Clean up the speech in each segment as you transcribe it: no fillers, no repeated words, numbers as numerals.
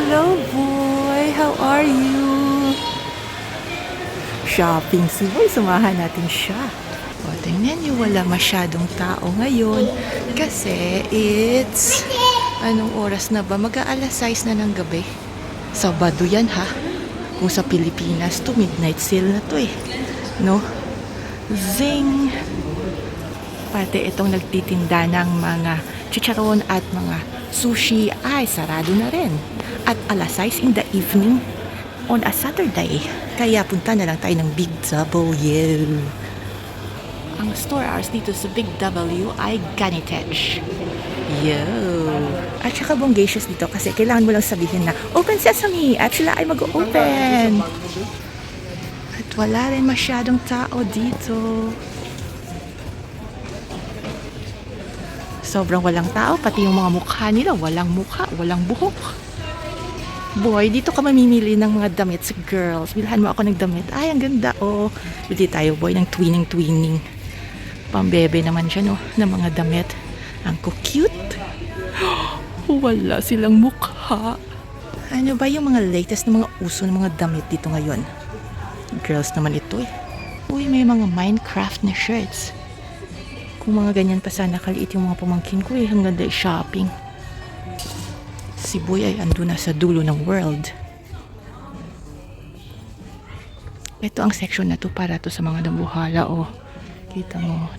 Hello, boy. How are you? Shopping si boy. Samahan natin siya. O, tingnan niyo, wala masyadong tao ngayon. Kasi it's... Anong oras na ba? Mag-aalas 6 na ng gabi. Sabado yan, ha? Kung sa Pilipinas to, midnight sale na to eh. No? Zing! Pati itong nagtitinda ng mga chicharon at mga sushi ay sarado na rin. At alas 6 in the evening on a Saturday. Kaya punta na lang tayo ng Big W. Ang store hours dito sa Big W ay ganitech. Yo! At saka bonggacious dito kasi kailangan mo lang sabihin na Open Sesame! At sila ay mag-open! At wala rin masyadong tao dito. Sobrang walang tao, pati yung mga mukha nila, walang mukha, walang buhok. Boy, dito ka mamimili ng mga damit sa girls. Bilhan mo ako ng damit. Ay, ang ganda, oh. Bili tayo, boy, ng twinning-twinning. Pambebe naman siya, no, ng mga damit. Ang cute. Wala silang mukha. Ano ba yung mga latest na mga uso ng mga damit dito ngayon? Girls naman ito, eh. Uy, may mga Minecraft na shirts. Kung mga ganyan pa sana kaliit yung mga pamangkin ko eh, hanggang dahil shopping. Si boy ay ando na sa dulo ng world. Ito ang section na to para to sa mga dambuhala, oh. Kita mo.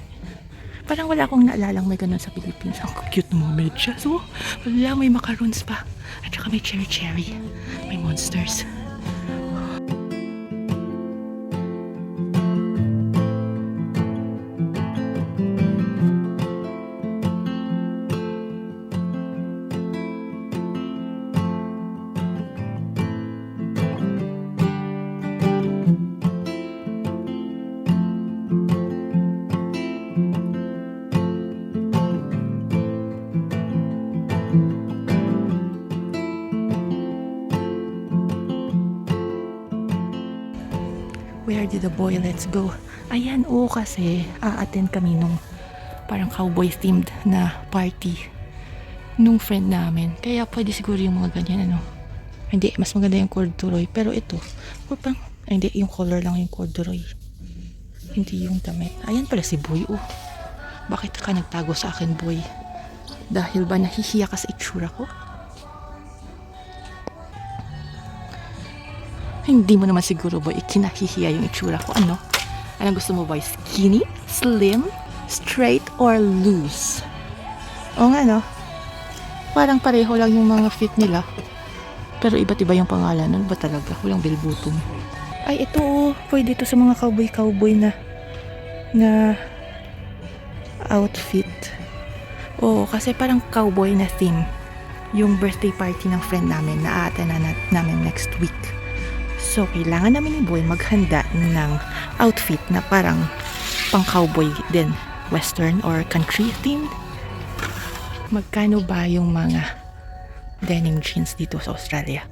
Parang wala akong naalalang may ganun sa Philippines. Ang cute ng mga medyas, oh. Wala, may macarons pa. At saka may cherry-cherry. May monsters. Where did the boy? Let's go. Ayan, oo, kasi a-attend kami nung parang cowboy themed na party nung friend namin. Kaya pwede siguro yung mga ganyan, ano. Hindi, mas maganda yung corduroy. Pero ito, parang, hindi, yung color lang yung corduroy. Hindi yung damit. Ayan pala si boy, oh. Bakit ka nagtago sa akin, boy? Dahil ba nahihiya ka sa itsura ko? Hindi mo naman siguro, boy, ikinahihiya yung itsura ko. Ano? Anong gusto mo, boy? Skinny? Slim? Straight? Or loose? O nga, no? Parang pareho lang yung mga fit nila. Pero iba't iba yung pangalan. Ano ba talaga? Walang bell-bottom. Ay, ito, oh. Pwede ito sa mga cowboy-cowboy na outfit. Oo, kasi parang cowboy na theme. Yung birthday party ng friend namin na aaten na namin next week. So, kailangan namin ni boy maghanda ng outfit na parang pang-cowboy din. Western or country themed. Magkano ba yung mga denim jeans dito sa Australia?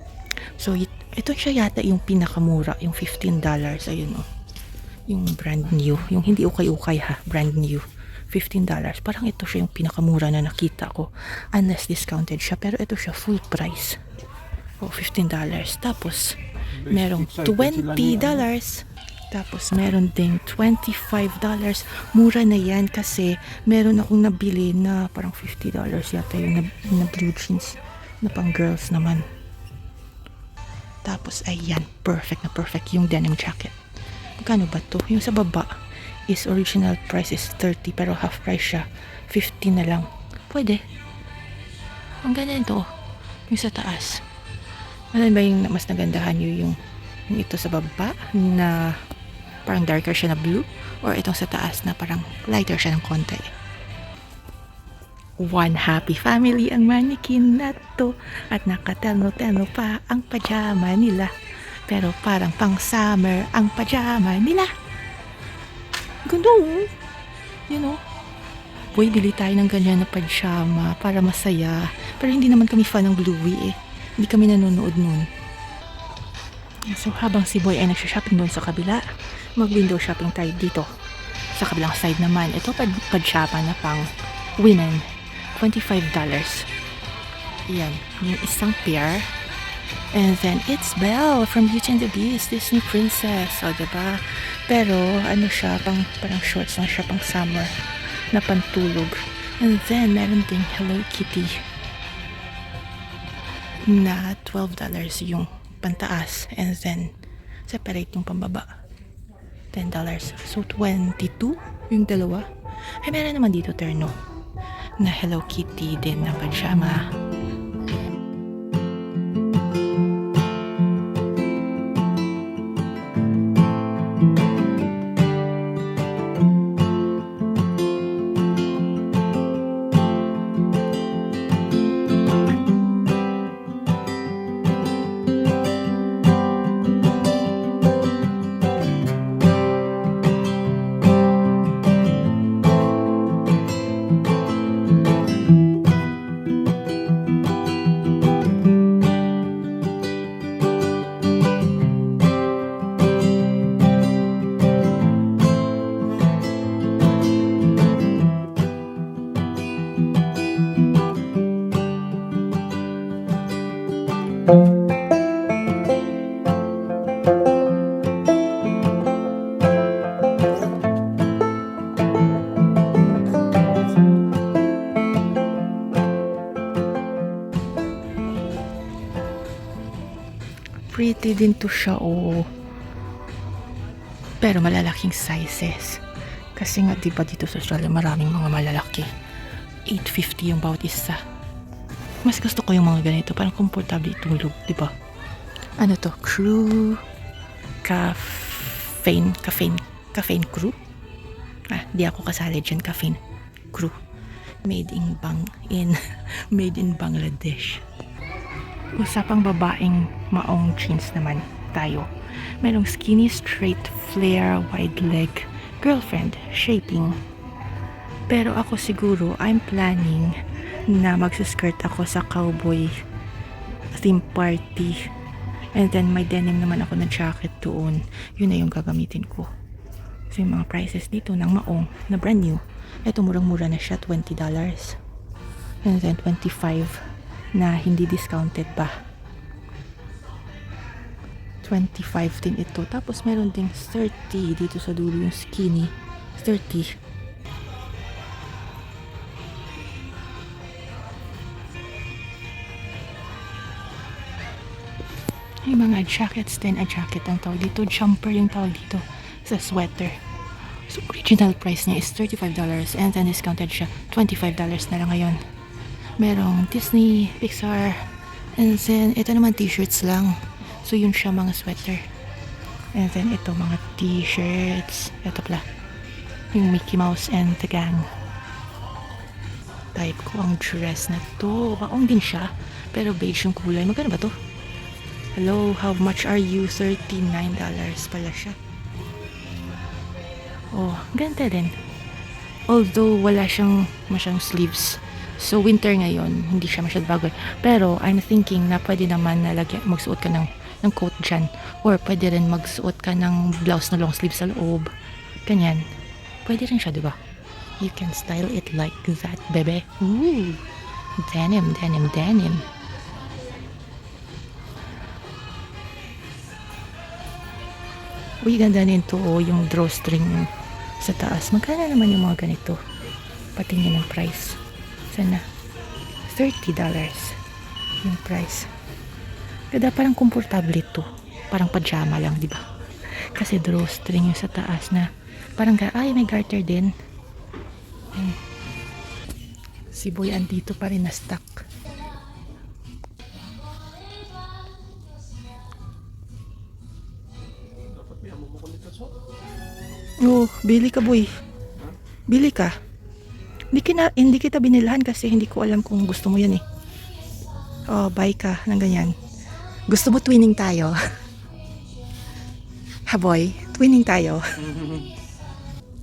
So, ito siya yata yung pinakamura. Yung $15. Ayun, oh. Yung brand new. Yung hindi ukay-ukay, ha. Brand new. $15. Parang ito siya yung pinakamura na nakita ko. Unless discounted siya. Pero ito siya full price. Oh, $15. Tapos, merong $20. Tapos meron ding $25. Mura na yan kasi meron akong nabili na parang $50 yata yung na blue jeans na pang girls naman. Tapos ayan, perfect na perfect yung denim jacket. Magkano ba to? Yung sa baba is original price is 30 pero half price siya. 15 na lang. Pwede. Ang ganda nito. Yung sa taas. Ano ba yung mas nagandahan nyo yung ito sa baba na parang darker siya na blue or itong sa taas na parang lighter siya ng konti? One happy family ang mannequin na to at nakatelno-telno pa ang pajama nila. Pero parang pang summer ang pajama nila. Ganda, oh. You know? Boy, bili tayo ng ganyan na pajama para masaya. Pero hindi naman kami fan ng Bluey eh. Hindi kami nanonood nun. So, habang si boy ay nagsha-shopping doon sa kabila, mag-window shopping tayo dito. Sa kabilang side naman, ito pajama na pang women. $25. Yan. Yung isang pair And then, it's Belle from Beauty and the Beast, Disney Princess. O, diba? Pero, ano siya, parang shorts lang siya, pang summer, na pantulog. And then, meron ding Hello Kitty na $12 yung pantaas. And then, separate yung pambaba. $10. So, 22 yung dalawa. Ay, meron naman dito, terno, na Hello Kitty din na pajama. Pretty din to siya, oh. Pero malalaking sizes. Kasi nga, diba dito sa Australia, maraming mga malalaki. $8.50 yung bawat isa. Mas gusto ko yung mga ganito. Parang komportable itulog, diba? Ano to? Crew Caffeine Crew? Di ako kasali dyan. Caffeine Crew. Made in Bangladesh. Usapang babaeng maong jeans naman tayo. Merong skinny, straight, flare, wide leg, girlfriend, shaping. Pero ako siguro, I'm planning na magsuskirt ako sa cowboy theme party. And then may denim naman ako na jacket doon. Yun na yung gagamitin ko. So yung mga prices dito ng maong na brand new. Ito murang-mura na siya, $20. And then $25 na hindi discounted pa. 25 din ito. Tapos meron ding 30 dito sa dulo yung skinny. 30. Yung mga jackets din. Jacket ang tawag dito. Jumper yung tawag dito sa sweater. So original price niya is $35 and then discounted siya. $25 na lang ngayon. Merong Disney, Pixar, and then ito naman t-shirts lang. So yun siya, mga sweater. And then ito mga t-shirts. Ito pala yung Mickey Mouse and the Gang. Type ko ang dress na to. Baong din siya, pero beige yung kulay. Magkano ba to? Hello, how much are you? $39 pala siya. Oh, ganda din. Although wala siyang masyang sleeves. So winter ngayon, hindi siya masyad bago. Pero I'm thinking na pwede naman na magsuot ka ng coat dyan. Or pwede rin magsuot ka ng blouse na long sleeve sa loob. Ganyan. Pwede rin siya, diba? You can style it like that, bebe. Ooh! Denim, denim, denim. Uy, ganda nito, oh, yung drawstring sa taas. Magkano naman yung mga ganito? Patingin ng price. Sana $30 yung price. Kada parang komportable ito. Parang pajama lang, di ba? Kasi drawstring yung sa taas na parang may garter din. Si Boy andito pa rin na stuck. Oh, bili ka, Boy. Bili ka. Hindi kita binilhan kasi hindi ko alam kung gusto mo yan eh. Oh, buy ka ng ganyan. Gusto mo twinning tayo? Ha, Boy? Twinning tayo?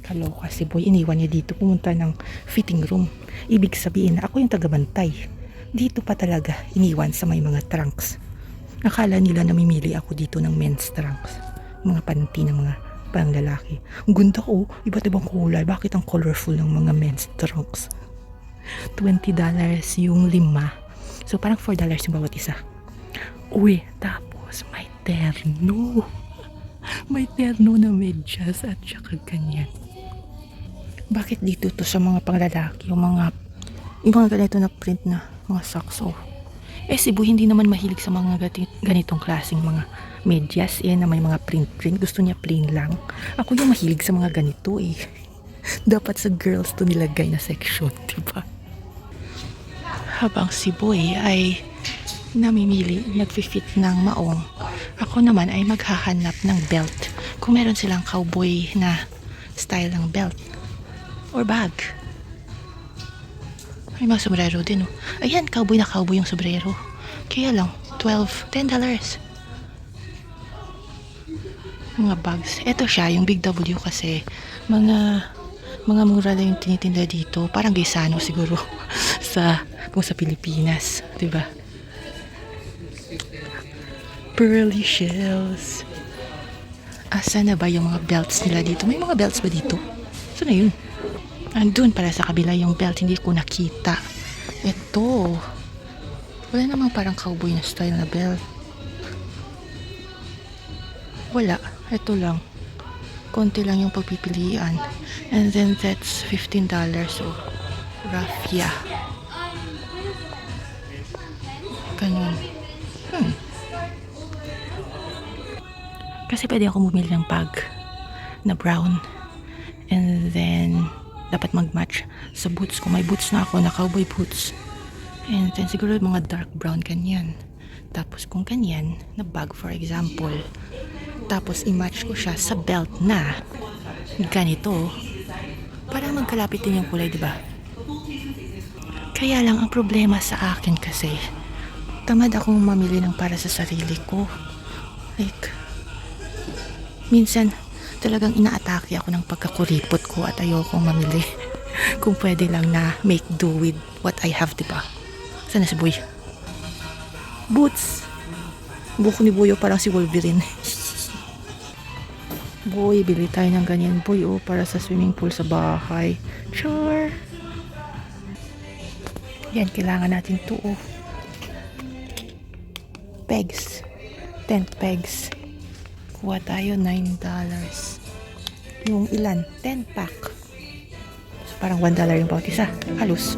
Kaloka si Boy. Iniwan niya dito. Pumunta ng fitting room. Ibig sabihin na ako yung tagabantay. Dito pa talaga iniwan sa may mga trunks. Akala nila namimili ako dito ng men's trunks. Mga panty ng mga pang lalaki. Ang ganda ko, iba't ibang kulay. Bakit ang colorful ng mga men's trunks? $20 yung 5. So parang $4 yung bawat isa. Uy, tapos may terno. May terno na medyas at saka ganyan. Bakit dito to sa mga panglalaki, yung mga ganito na print na mga socks, oh. Si Boy hindi naman mahilig sa mga ganitong klaseng mga medyas na may mga print. Gusto niya plain lang. Ako yung mahilig sa mga ganito Dapat sa girls to nilagay na section, diba? Habang si Boy ay namimili, nagfi-fit ng maong, ako naman ay maghahanap ng belt. Kung meron silang cowboy na style ng belt or bag. May mga sombrero din, oh. Ayan, cowboy na cowboy yung sombrero. Kaya lang, $10. Mga bags. Ito siya, yung Big W kasi mga mura lang yung tinitinda dito. Parang Gaisano siguro kung sa Pilipinas, 'di ba? Pearly shells. Asa na ba yung mga belts nila dito? May mga belts ba dito? Saan na yun? Andun para sa kabila yung belt, hindi ko nakita. Ito. Wala namang parang cowboy na style na belt. Wala. Ito lang. Konti lang yung pagpipilian. And then that's $15. So, raffia. Ganun. Kasi pwede ako bumili ng bag na brown. And then, dapat mag-match sa boots ko. May boots na ako na cowboy boots. And then, siguro mga dark brown kanyan. Tapos kung kanyan, na bag for example. Tapos i-match ko siya sa belt na ganito. Para magkalapit din yung kulay, diba? Kaya lang, ang problema sa akin kasi, tamad akong mamili ng para sa sarili ko. Like, minsan, talagang inaatake ako ng pagkakuripot ko at ayokong mamili. Kung pwede lang na make do with what I have, diba? Sana si Boy? Boots! Buko ni Boyo parang si Wolverine. Boy, bili tayo ng ganyan, Boy, para sa swimming pool sa bahay. Char! Yan, kailangan natin to, Pegs. 10 pegs. Kuha tayo, $9. Yung ilan? 10 pack. So, parang $1 yung bawat isa. Halos.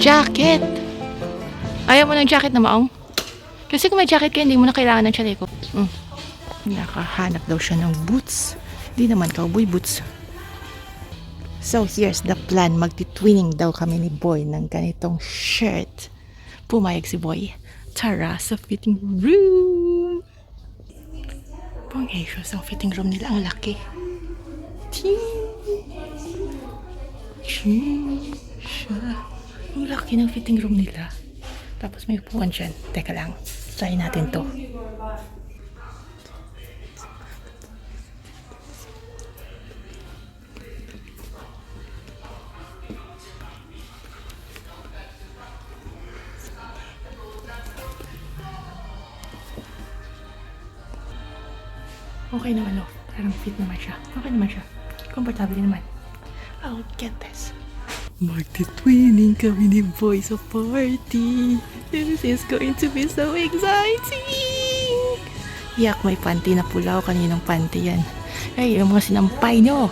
Jacket! Ayaw mo ng jacket na maong? Kasi kung may jacket ka, hindi mo na kailangan ng chaleco. Nakahanap daw siya ng boots. Di naman cowboy boots. So here's the plan. Magti-twinning daw kami ni Boy ng ganitong shirt. Pumayag si Boy. Tara sa fitting room. Pangayos ang fitting room nila. Ang laki. Ang laki ng fitting room nila. Tapos may upuan dyan. Teka lang. Try natin to. Okay naman, parang fit naman siya. Okay naman siya. Komportable naman. I'll get this. Magti-twinning kami ni Boy sa party. This is going to be so exciting! Yak, may panty na pula. Kaninang panty yan? Ay, yung mga sinampay nyo.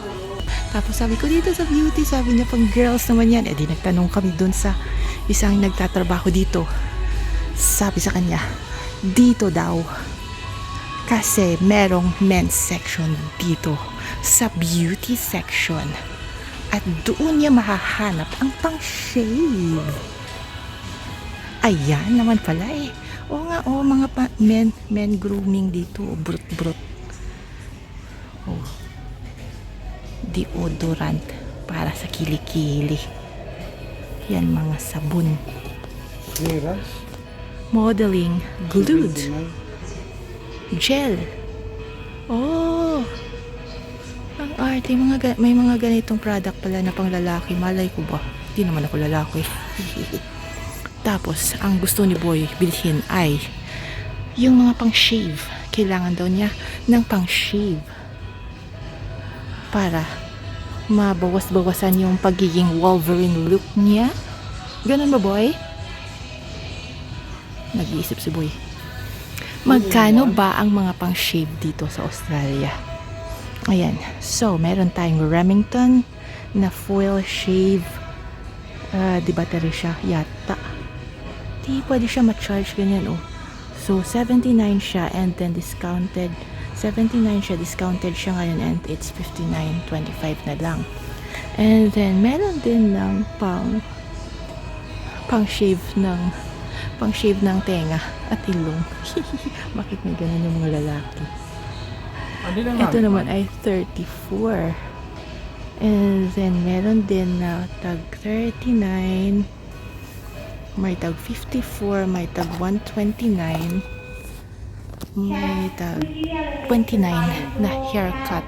Tapos sabi ko dito sa beauty, sabi niya pang girls naman yan. Di nagtanong kami dun sa isang nagtatrabaho dito. Sabi sa kanya, dito daw. Kasi merong men's section dito sa beauty section. At doon niya mahahanap ang pang-shave. Ayan naman pala Oo nga, mga men grooming dito. Brut. Deodorant para sa kilikili. Yan mga sabon. Modeling glued. Gel. Ang arte. May mga ganitong product pala na pang lalaki. Malay ko ba? Hindi naman ako lalaki. Tapos, ang gusto ni Boy bilhin ay yung mga pang-shave. Kailangan daw niya ng pang-shave para mabawas-bawasan yung pagiging Wolverine look niya. Ganun ba, boy? Nag-iisip si boy. Magkano ba ang mga pang-shave dito sa Australia? Ayan. So, meron tayong Remington na foil shave. Di battery siya yata. Di pwede siya ma-charge ganyan, oh. So, 79 siya and then discounted. 79 siya, discounted siya ngayon and it's 59.25 na lang. And then, meron din ng pang-shave ng tenga at ilong. Bakit may ganun yung mga lalaki? Ito naman ay 34. And then, meron din na tag 39. May tag 54. May tag 129. May tag 29 na haircut.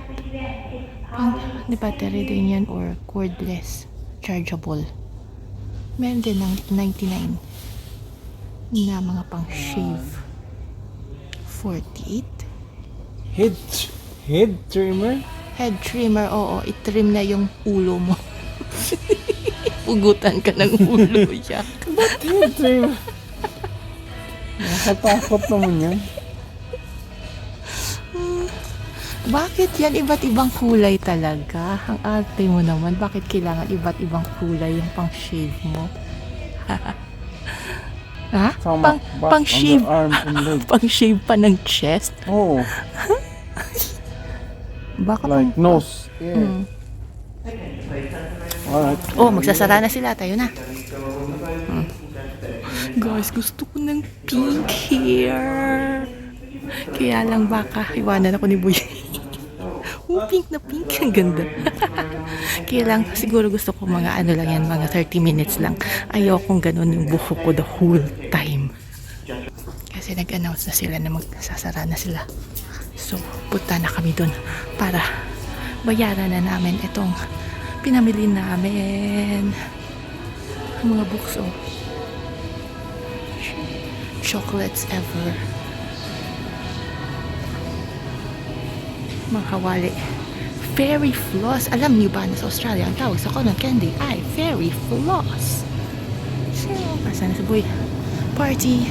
Di battery din yan or cordless, chargeable. Meron din ng 99 na mga pang shave. 48. Head trimmer? Head trimmer, oo. I-trim na yung ulo mo. Pugutan ka ng ulo, yak. Ba't head trimmer? Nakatakot naman yan. Bakit yan? Iba't ibang kulay talaga. Ang arte mo naman. Bakit kailangan iba't ibang kulay yung pang-shave mo? Ha? Sama, back, Pang-shave. underarm and leg. Pang-shave pa ng chest? Oh, Baka like nose. Yeah. Alright. Oh, magsasara na sila. Tayo na. Guys, gusto ko ng pink hair. Kaya lang baka iwanan ako ni Boy. Pink na pink. Ang ganda. Kaya lang, siguro gusto ko mga ano lang yan, mga 30 minutes lang. Ayokong ganun yung buhok ko the whole time. Kasi nag-announce na sila na magsasara na sila. So, punta na kami dun para bayaran na namin itong pinamili namin. Mga books, oh. Chocolates ever. Mga kawali. Fairy floss. Alam niyo ba na sa Australia ang tawag sa cotton candy ay fairy floss. So, asan na sa boy? Party.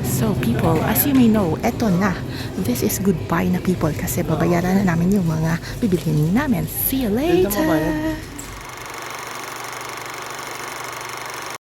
So, people, as you may know, eto na. This is goodbye na, people, kasi babayaran na namin yung mga bibilhin namin. See you later!